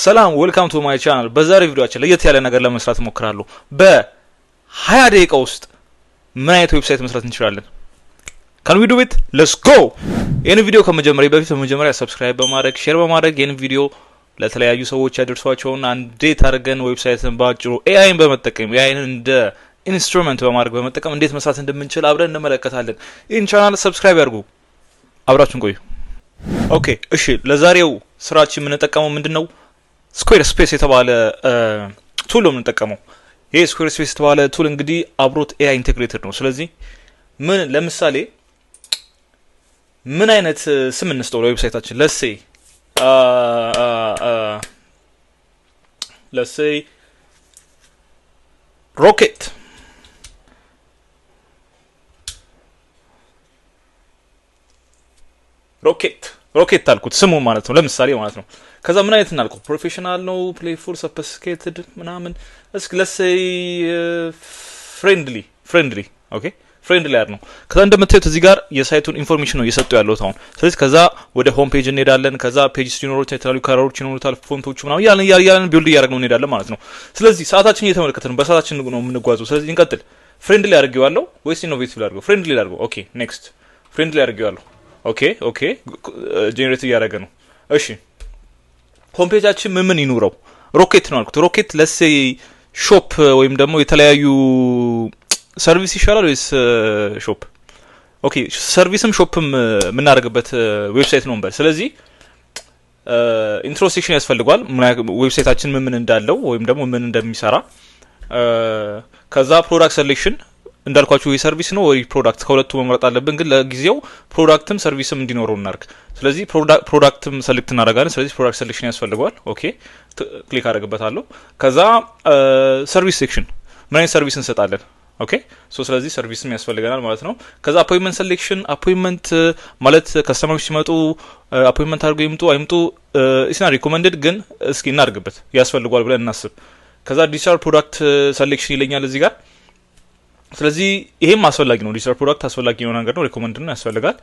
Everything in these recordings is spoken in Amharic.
ሰላም ዌልካም ቱ ማይ ቻናል። በዛሬ ቪዲዮአችን ለየት ያለ ነገር ለመስራት ሞክራለሁ። በ20 ደቂቃ ውስጥ ምን አይነት ዌብሳይት መስራት እንችላለን? ካን ዊ ዱ ኢት? ሌትስ ጎ። ይሄን ቪዲዮ ከመጀመሪያ በፊት በመጀመሪያ ሰብስክራይብ በማድረግ ሼር በማድረግ ይሄን ቪዲዮ ለተለያዩ ሰዎች ያደርሷቸውና እንዴት አድርገን ዌብሳይትን ባጭሩ ኤአይን በመጠቀም ኤአይን እንደ ኢንስትሩመንት በማድረግ በመጠቀም እንዴት መስራት እንደምንችል አብረን እንመለከታለን። ይህን ቻናል ሰብስክራይብ ያድርጉ። አብራችሁን ቆዩ። ኦኬ እሺ፣ ለዛሬው ስራችን የምንጠቀመው ምንድነው? ስኩዌር ስፔስ የተባለ ቱል ነው የምንጠቀመው። ይሄ ስኩዌር ስፔስ የተባለ ቱል እንግዲህ አብሮት ኤአይ ኢንቴግሬትድ ነው። ስለዚህ ምን ለምሳሌ ምን አይነት ስም እንስጠው ለዌብሳይታችን? let's say ሮኬት አልኩት ስሙ ማለት ነው፣ ለምሳሌ ማለት ነው። ከዛ ምን አይነት እናልኩ? ፕሮፌሽናል ነው፣ ፕሌይፉል፣ ሶፊስቲኬትድ ምናምን። እስኪ let's say ፍሬንድሊ ኦኬ፣ ፍሬንድሊ ነው። ከዛ እንደምታዩት እዚህ ጋር የሳይቱን ኢንፎርሜሽን ነው እየሰጡ ያለው አሁን። ስለዚህ ከዛ ወደ ሆም ፔጅ እንሄዳለን። ከዛ ፔጅ ሲኖሩት የተለያዩ ካራሮች ይኖሩታል፣ ፎንቶቹ ምናምን ያለን ቢልድ እያደረግነው እንሄዳለን ማለት ነው። ስለዚህ ሰዓታችን እየተመለከትን ነው፣ በሰዓታችን ነው የምንጓዘው። ስለዚህ እንቀጥል። ፍሬንድሊ አድርጌዋለሁ ወይስ ኢኖቬቲቭ ላድርገው? ፍሬንድሊ ላድርገው። ኦኬ ኔክስት። ፍሬንድሊ አድርጌዋለሁ። ኦኬ ጄኔሬት እያደረገ ነው። እሺ ሆም ፔጃችን ምን ይኑረው? ሮኬት ነው አልኩት። ሮኬት ለሴ ሾፕ ወይም ደግሞ የተለያዩ ሰርቪስ ይሻላል ወይስ ሾፕ? ኦኬ ሰርቪስም ሾፕም የምናደርግበት ዌብሳይት ነው እንበል። ስለዚህ ኢንትሮ ሴክሽን ያስፈልጓል፣ ዌብሳይታችን ምን እንዳለው ወይም ደግሞ ምን እንደሚሰራ። ከዛ ፕሮዳክት ሴሌክሽን እንዳልኳችሁ ወይ ሰርቪስ ነው ወይ ፕሮዳክት፣ ከሁለቱ መምረጥ አለብን። ግን ለጊዜው ፕሮዳክትም ሰርቪስም እንዲኖረው እናርግ። ስለዚህ ፕሮዳክትም ሰሌክት እናደርጋለን። ስለዚህ ፕሮዳክት ሴሌክሽን ያስፈልገዋል። ኦኬ ክሊክ አደርግበታለሁ። ከዛ ሰርቪስ ሴክሽን ምን አይነት ሰርቪስ እንሰጣለን? ኦኬ ስለዚህ ሰርቪስም ያስፈልገናል ማለት ነው። ከዛ አፖይንትመንት ሴሌክሽን፣ አፖይንትመንት ማለት ከስተመሮች ሲመጡ አፖይንትመንት አድርገው ይምጡ አይምጡ ኢስና ሪኮመንድድ፣ ግን እስኪ እናርግበት ያስፈልጓል ብለን እናስብ። ከዛ ዲጂታል ፕሮዳክት ሴሌክሽን ይለኛል እዚህ ጋር። ስለዚህ ይሄም አስፈላጊ ነው። ዲጂታል ፕሮዳክት አስፈላጊ የሆነ ነገር ነው፣ ሪኮመንድ ነው፣ ያስፈልጋል።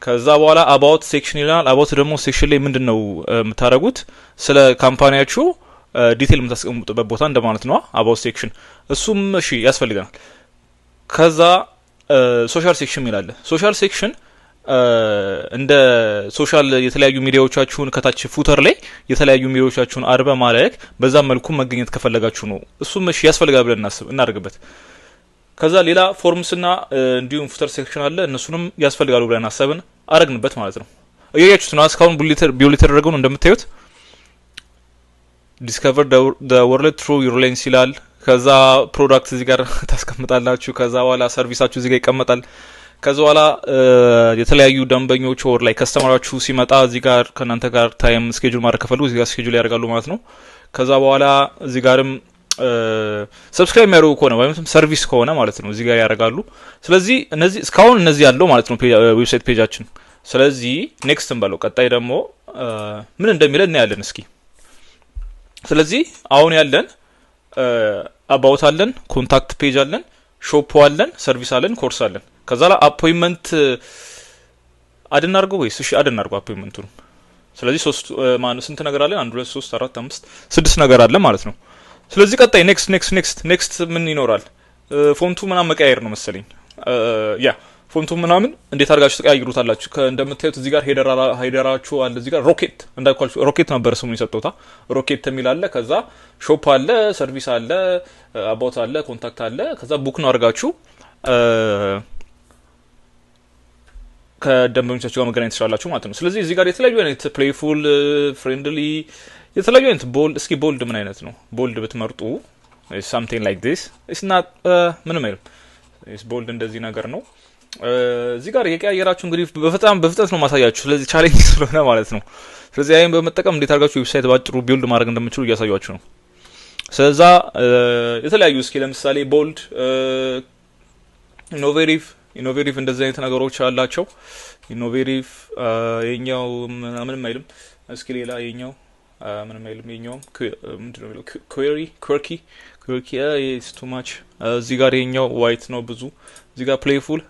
ከዛ በኋላ አባውት ሴክሽን ይለናል። አባውት ደግሞ ሴክሽን ላይ ምንድነው የምታደርጉት? ስለ ካምፓኒያችሁ ዲቴል የምታስቀምጡበት ቦታ እንደማለት ነው አባውት ሴክሽን። እሱም እሺ ያስፈልገናል። ከዛ ሶሻል ሴክሽን ይላል። ሶሻል ሴክሽን እንደ ሶሻል የተለያዩ ሚዲያዎቻችሁን ከታች ፉተር ላይ የተለያዩ ሚዲያዎቻችሁን አርበ ማድረግ በዛ መልኩ መገኘት ከፈለጋችሁ ነው። እሱም እሺ ያስፈልጋል ብለን እናድርግበት። ከዛ ሌላ ፎርምስና እንዲሁም ፉተር ሴክሽን አለ። እነሱንም ያስፈልጋሉ ብለን አሰብን አረግንበት ማለት ነው። እያያችሁት ነው እስካሁን ቢውል የተደረገው ነው እንደምታዩት። ዲስከቨር the world through your lens ይላል። ከዛ ፕሮዳክት እዚህ ጋር ታስቀምጣላችሁ። ከዛ በኋላ ሰርቪሳችሁ እዚህ ጋር ይቀመጣል። ከዛ በኋላ የተለያዩ ደንበኞች ወር ላይ ከስተመራችሁ ሲመጣ እዚህ ጋር ከናንተ ጋር ታይም ስኬጁል ማድረግ ከፈለጉ እዚህ ጋር ስኬጁል ያደርጋሉ ማለት ነው። ከዛ በኋላ እዚህ ጋርም ሰብስክራይብ የሚያደርጉ ከሆነ ወይም ሰርቪስ ከሆነ ማለት ነው እዚህ ጋር ያደርጋሉ። ስለዚህ እነዚህ እስካሁን እነዚህ ያለው ማለት ነው ዌብሳይት ፔጃችን። ስለዚህ ኔክስት እንበለው። ቀጣይ ደግሞ ምን እንደሚለን እናያለን እስኪ። ስለዚህ አሁን ያለን አባውት አለን፣ ኮንታክት ፔጅ አለን፣ ሾፕ አለን፣ ሰርቪስ አለን፣ ኮርስ አለን። ከዛ ላይ አፖይንትመንት አድናርገው ወይስ? እሺ አድናርገው አፖይንትመንቱን። ስለዚህ ስንት ነገር አለን? 1 2 3 4 5 6 ነገር አለ ማለት ነው። ስለዚህ ቀጣይ ኔክስት ምን ይኖራል? ፎንቱ ምናምን መቀያየር ነው መሰለኝ። ያ ፎንቱ ምናምን እንዴት አድርጋችሁ ተቀያይሩታላችሁ? እንደምታዩት እዚህ ጋር ሄደራችሁ አለ። እዚህ ጋር ሮኬት እንዳልኳችሁ ሮኬት ነበር ስሙን የሰጠውታ። ሮኬት የሚል አለ። ከዛ ሾፕ አለ፣ ሰርቪስ አለ፣ አባውት አለ፣ ኮንታክት አለ። ከዛ ቡክ ነው አድርጋችሁ ከደንበኞቻችሁ ጋር መገናኘት ትችላላችሁ ማለት ነው። ስለዚህ እዚህ ጋር የተለያዩ አይነት ፕሌይፉል፣ ፍሬንድሊ፣ የተለያዩ አይነት ቦልድ። እስኪ ቦልድ ምን አይነት ነው? ቦልድ ብትመርጡ something like this it's not ምንም አይልም። ቦልድ እንደዚህ ነገር ነው። እዚህ ጋር የቀያየራችሁ እንግዲህ በፍጥነት ነው ማሳያችሁ። ስለዚህ ቻሌንጅ ስለሆነ ማለት ነው። ስለዚህ አይን በመጠቀም እንዴት አድርጋችሁ ዌብሳይት ባጭሩ ቢልድ ማድረግ እንደምትችሉ እያሳያችሁ ነው። ስለዛ የተለያዩ እስኪ ለምሳሌ ቦልድ፣ ኢኖቬቲቭ እንደዚህ አይነት ነገሮች አላቸው። ኢኖቬቲቭ የኛው ምንም አይልም። እስኪ ሌላ የኛው ምንም አይልም። የኛው ምንድነው የሚለው? ኩርኪ is too much። እዚህ ጋር የኛው ዋይት ነው ብዙ። እዚህ ጋር ፕሌይፉል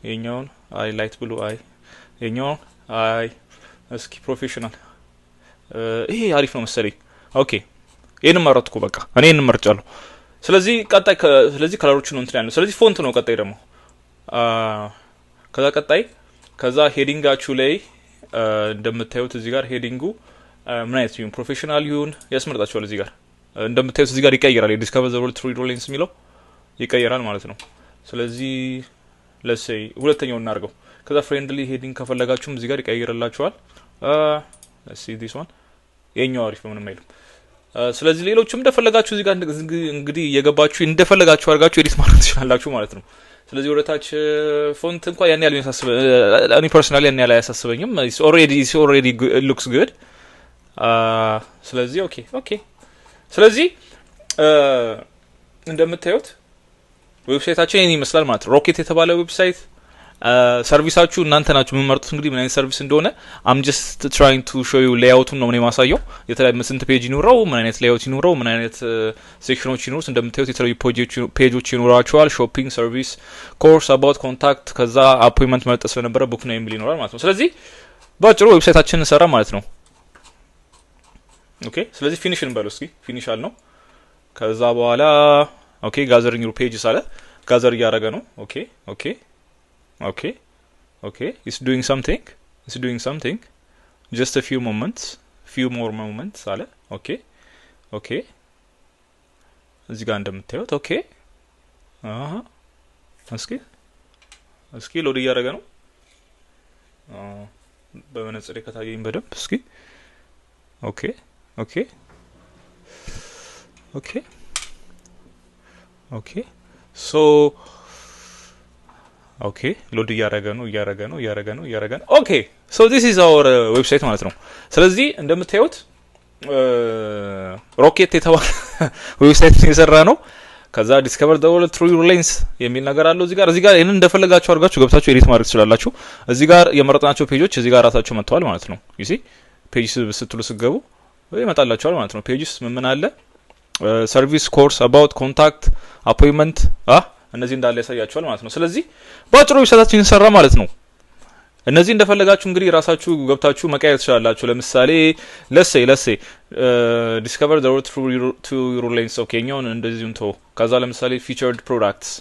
የኛውን አይ ላይት ብሉ አይ የኛውን አይ እስኪ ፕሮፌሽናል ይሄ አሪፍ ነው መሰለኝ። ኦኬ ይሄን መረጥኩ። በቃ እኔ ይሄን መርጫለሁ። ስለዚህ ቀጣይ ስለዚህ ከለሮቹ ነው እንትን ያለው። ስለዚህ ፎንት ነው ቀጣይ ደግሞ ከዛ ሄዲንጋችሁ ላይ እንደምታዩት እዚህ ጋር ሄዲንጉ ምን አይነት ይሁን ፕሮፌሽናል ይሁን ያስመርጣችኋል። እዚህ ጋር እንደምታዩት እዚህ ጋር ይቀየራል። ዲስከቨር ዘ ወርልድ ትሩ ሮሌንስ የሚለው ይቀየራል ማለት ነው። ስለዚህ ለሴይ ሁለተኛው እናርገው። ከዛ ፍሬንድሊ ሄዲንግ ከፈለጋችሁም እዚህ ጋር ይቀይርላችኋል። let's see this one የኛው አሪፍ ነው ምንም አይልም። ስለዚህ ሌሎችም እንደፈለጋችሁ እዚህ ጋር እንግዲህ እየገባችሁ እንደፈለጋችሁ አድርጋችሁ ኤዲት ማድረግ ትችላላችሁ ማለት ነው። ስለዚህ ወደታች ፎንት እንኳን ያን ያህል ያሳስበ እኔ ፐርሰናሊ ያን ያህል አያሳስበኝም። it's already it looks good። ስለዚህ ኦኬ ስለዚህ እንደምታዩት ዌብሳይታችን ይሄን ይመስላል ማለት ነው። ሮኬት የተባለ ዌብሳይት ሰርቪሳችሁ እናንተ ናችሁ የምትመርጡት እንግዲህ ምን አይነት ሰርቪስ እንደሆነ I'm just trying to show you ሌአውቱን ነው እኔ ማሳየው። የተለያየ ስንት ፔጅ ይኖረው ምን አይነት ሌአውት ይኖረው ምን አይነት ሴክሽኖች ይኖሩት እንደምታዩት የተለያዩ ፔጆች ይኖራቸዋል። ሾፒንግ፣ ሰርቪስ፣ ኮርስ፣ አባውት፣ ኮንታክት ከዛ አፖይንትመንት መርጠ ስለነበረ ቡክ ነው የሚል ይኖራል ማለት ነው። ስለዚህ ባጭሩ ዌብሳይታችንን ሰራ ማለት ነው። ኦኬ ስለዚህ ፊኒሽ እንበለው እስኪ። ፊኒሽ አልነው። ከዛ በኋላ ኦኬ ጋዘሪንግ ዩር ፔጅስ አለ። ጋዘር እያደረገ ነው። Okay it's doing something just a few more moments አለ። ኦኬ እዚህ ጋር እንደምታዩት ኦኬ እስኪ ሎድ እያደረገ ነው። በመነጽሬ ከታየኝ በደንብ እስኪ ኦኬ ሶ ሎድ እያደረገ ነው። ኦኬ ሶ ዲስ ኢዝ አወር ዌብሳይት ማለት ነው። ስለዚህ እንደምታዩት ሮኬት የተባለ ዌብሳይት የሰራ ነው። ከዛ ዲስከቨር ዘ ወርልድ ትሩ ሮሌንስ የሚል ነገር አለው እዚህ ጋር ይሄንን እንደፈለጋችሁ አድርጋችሁ ገብታችሁ ኤዲት ማድረግ ትችላላችሁ። እዚህ ጋር የመረጥናቸው ፔጆች እዚህ ጋር ራሳቸው መጥተዋል ማለት ነው። ዩ ሲ ፔጅ ስትሉ ስገቡ ይመጣላችኋል ማለት ነው። ፔጅስ ምን አለ? ሰርቪስ፣ ኮርስ፣ አባውት፣ ኮንታክት፣ አፖይንትመንት እነዚህ እንዳለ ያሳያችኋል ማለት ነው። ስለዚህ ባጭሩ ዌብሳይታችን ሰራ ማለት ነው። እነዚህ እንደፈለጋችሁ እንግዲህ ራሳችሁ ገብታችሁ መቀየር ትችላላችሁ። ለምሳሌ ለሴ ዲስከቨር ዘ ወርልድ ትሩ ሮሌንስ ኛውን እንደዚሁም ተው። ከዛ ለምሳሌ ፊቸርድ ፕሮዳክትስ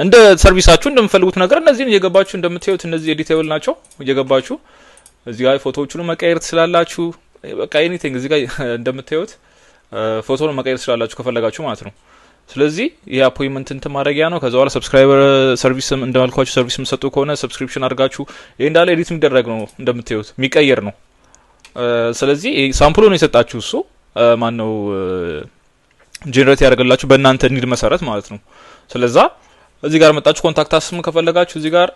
እንደ ሰርቪሳችሁ እንደምፈልጉት ነገር እነዚህን እየገባችሁ እንደምታዩት እነዚህ ኤዲቴብል ናቸው። እየገባችሁ እዚህ ጋር ፎቶዎቹን መቀየር ትችላላችሁ። በቃ ኤኒቲንግ እዚህ ጋር እንደምታዩት ፎቶውን መቀየር ትችላላችሁ ከፈለጋችሁ ማለት ነው። ስለዚህ ይሄ አፖይንትመንት እንትን ማድረጊያ ነው። ከዛ በኋላ ሰብስክራይበር ሰርቪስም እንደማልኳችሁ ሰርቪስ የምትሰጡ ከሆነ ሰብስክሪፕሽን አድርጋችሁ ይሄ እንዳለ ኤዲት የሚደረግ ነው እንደምታዩት የሚቀየር ነው። ስለዚህ ሳምፕሉ ነው የሰጣችሁ እሱ ማን ነው ጄነሬት ያደርግላችሁ በእናንተ ኒድ መሰረት ማለት ነው። ስለዛ እዚህ ጋር መጣችሁ ኮንታክት አስም ከፈለጋችሁ እዚህ ጋር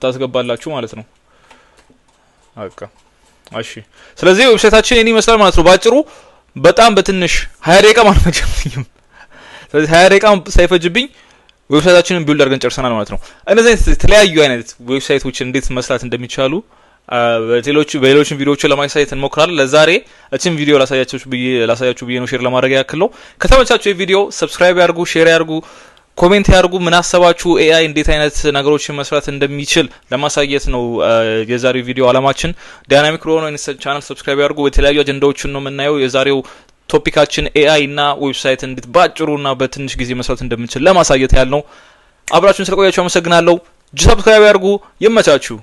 ታስገባላችሁ ማለት ነው። አቃ እሺ ስለዚህ ዌብሳይታችን ይሄን ይመስላል ማለት ነው። ባጭሩ በጣም በትንሽ 20 ደቂቃ ማለት ነው። ስለዚህ 20 ደቂቃ ሳይፈጅብኝ ዌብሳይታችንን ቢልድ አድርገን ጨርሰናል ማለት ነው። እነዚህ የተለያዩ አይነት ዌብሳይቶችን እንዴት መስራት እንደሚቻሉ በሌሎችን ቪዲዮዎች ለማሳየት እንሞክራለን። ለዛሬ እቺን ቪዲዮ ላሳያችሁ ብዬ ነው ሼር ለማድረግ ያክል ነው። ከተመቻችሁ የቪዲዮ ሰብስክራይብ ያርጉ፣ ሼር ያርጉ፣ ኮሜንት ያርጉ። ምን አሰባችሁ ኤአይ እንዴት አይነት ነገሮችን መስራት እንደሚችል ለማሳየት ነው የዛሬው ቪዲዮ አላማችን። ዳይናሚክ ሮኖ ቻናል ሰብስክራይብ ያርጉ። የተለያዩ አጀንዳዎችን ነው የምናየው። የዛሬው ቶፒካችን ኤአይ እና ዌብሳይት እንዴት ባጭሩና በትንሽ ጊዜ መስራት እንደምንችል ለማሳየት ያልነው። አብራችሁን ስለቆያችሁ አመሰግናለሁ። ሰብስክራይብ ያርጉ። ይመቻችሁ።